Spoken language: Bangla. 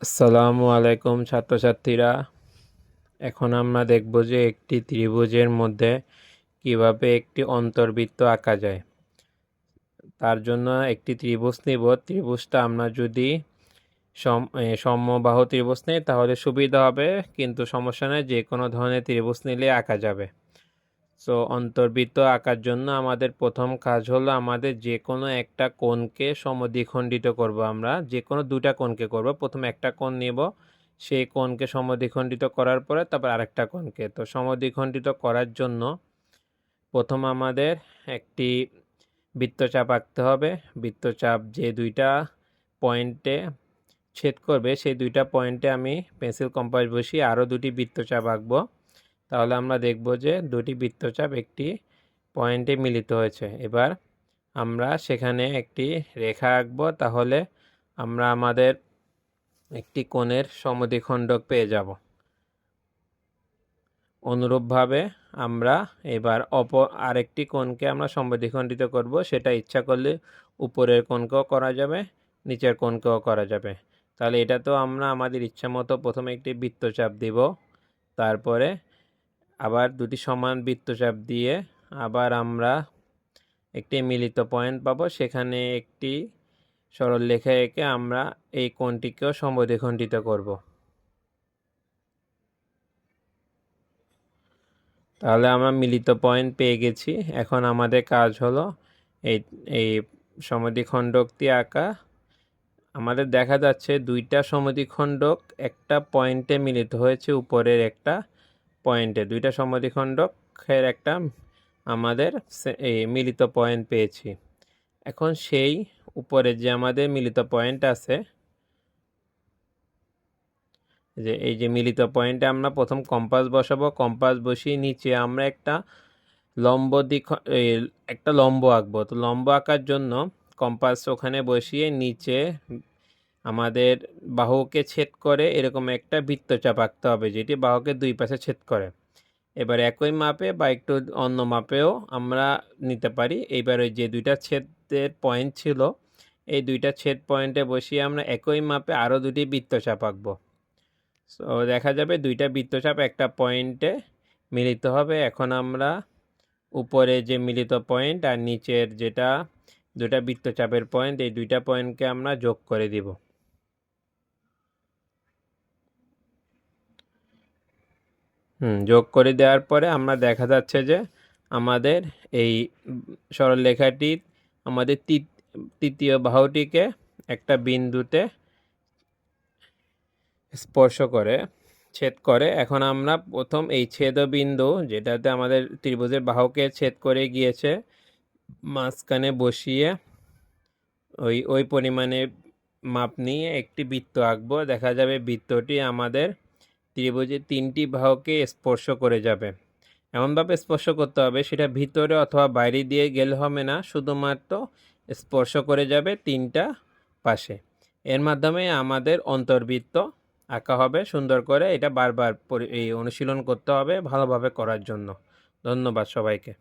আসসালামু আলাইকুম ছাত্রছাত্রীরা। এখন আমরা দেখব যে একটি ত্রিভুজের মধ্যে কিভাবে একটি অন্তর্বৃত্ত আঁকা যায়। তার জন্য একটি ত্রিভুজ নিব। ত্রিভুজটা আমরা যদি সমবাহু ত্রিভুজ নেই তাহলে সুবিধা হবে, কিন্তু সমস্যা নেই, যে কোনো ধরনের ত্রিভুজ নিলে আঁকা যাবে। সো অন্তর্বৃত্ত আঁকার জন্য আমাদের প্রথম কাজ হলো আমাদের যে কোনো একটা কোণকে সমদ্বিখণ্ডিত করব। আমরা যে কোনো দুটা কোণকে করব। প্রথমে একটা কোণ নিব, সেই কোণকে সমদ্বিখণ্ডিত করার পরে তারপর আরেকটা কোণকে। তো সমদ্বিখণ্ডিত করার জন্য প্রথম আমাদের একটি বৃত্তচাপ আঁকতে হবে। বৃত্তচাপ যে দুইটা পয়েন্টে ছেদ করবে সেই দুইটা পয়েন্টে আমি পেন্সিল কম্পাস বসিয়ে আরও দুটি বৃত্তচাপ আঁকবো। তাহলে আমরা দেখব যে দুটি বৃত্তচাপ একটি পয়েন্টে মিলিত হয়েছে। এবার আমরা সেখানে একটি রেখা আঁকব, তাহলে আমরা আমাদের একটি কোণের সমদ্বিখণ্ডক পেয়ে যাব। অনুরূপভাবে আমরা এবার আরেকটি কোণকে আমরা সমদ্বিখণ্ডিত করব। সেটা ইচ্ছা করলে উপরের কোণকেও করা যাবে, নিচের কোণকেও করা যাবে। তাহলে এটা তো আমরা আমাদের ইচ্ছা মতো প্রথমে একটি বৃত্তচাপ দিব, তারপরে আবার দুটি সমান বৃত্তচাপ দিয়ে আবার আমরা একটি মিলিত পয়েন্ট পাবো। সেখানে একটি সরলরেখা এঁকে আমরা এই কোণটিকেও সমদ্বিখণ্ডিত করব। তাহলে আমরা মিলিত পয়েন্ট পেয়ে গেছি। এখন আমাদের কাজ হলো এই এই সমদ্বিখণ্ডকটি আঁকা। আমাদের দেখা যাচ্ছে দুইটা সমদ্বিখণ্ডক একটা পয়েন্টে মিলিত হয়েছে, উপরের একটা পয়েন্টে। দুইটা সমদ্বিখণ্ডকের একটা আমাদের এই মিলিত পয়েন্ট পেয়েছি। এখন সেই উপরে যে আমাদের মিলিত পয়েন্ট আছে, যে এই যে মিলিত পয়েন্টে আমরা প্রথম কম্পাস বসাবো। কম্পাস বসিয়ে নিচে আমরা একটা লম্ব আঁকবো। তো লম্ব আঁকার জন্য কম্পাস ওখানে বসিয়ে নিচে আমাদের বাহুকে ছেদ করে এরকম একটা বৃত্তচাপ আঁকতে হবে, যেটি বাহুকে দুই পাশে ছেদ করে। এবার একই মাপে বা একটু অন্য মাপেও আমরা নিতে পারি। এইবার ওই যে দুইটা ছেদের পয়েন্ট ছিল, এই দুইটা ছেদ পয়েন্টে বসিয়ে আমরা একই মাপে আরও দুটি বৃত্তচাপ আঁকবো। সো দেখা যাবে দুইটা বৃত্তচাপ একটা পয়েন্টে মিলিত হবে। এখন আমরা উপরে যে মিলিত পয়েন্ট আর নিচের যেটা দুটা বৃত্তচাপের পয়েন্ট, এই দুইটা পয়েন্টকে আমরা যোগ করে দিব। যোগ করে দেওয়ার পরে আমরা দেখা যাচ্ছে যে আমাদের এই সরলরেখাটির আমাদের তৃতীয় বাহুটিকে একটা বিন্দুতে স্পর্শ করে, ছেদ করে। এখন আমরা প্রথম এই ছেদবিন্দু, যেটাতে আমাদের ত্রিভুজের বাহুকে ছেদ করে গিয়েছে, মাঝখানে বসিয়ে ওই পরিমাণে মাপ নিয়ে একটি বৃত্ত আঁকবো। দেখা যাবে বৃত্তটি আমাদের ত্রিভুজের তিনটি বাহুকে স্পর্শ করে যাবে। এমনভাবে স্পর্শ করতে হবে সেটা ভিতরে অথবা বাইরে দিয়ে গেলে হবে না, শুধুমাত্র স্পর্শ করে যাবে তিনটা পাশে। এর মাধ্যমে আমাদের অন্তর্বৃত্ত আঁকা হবে সুন্দর করে। এটা বারবার এই অনুশীলন করতে হবে ভালোভাবে করার জন্য। ধন্যবাদ সবাইকে।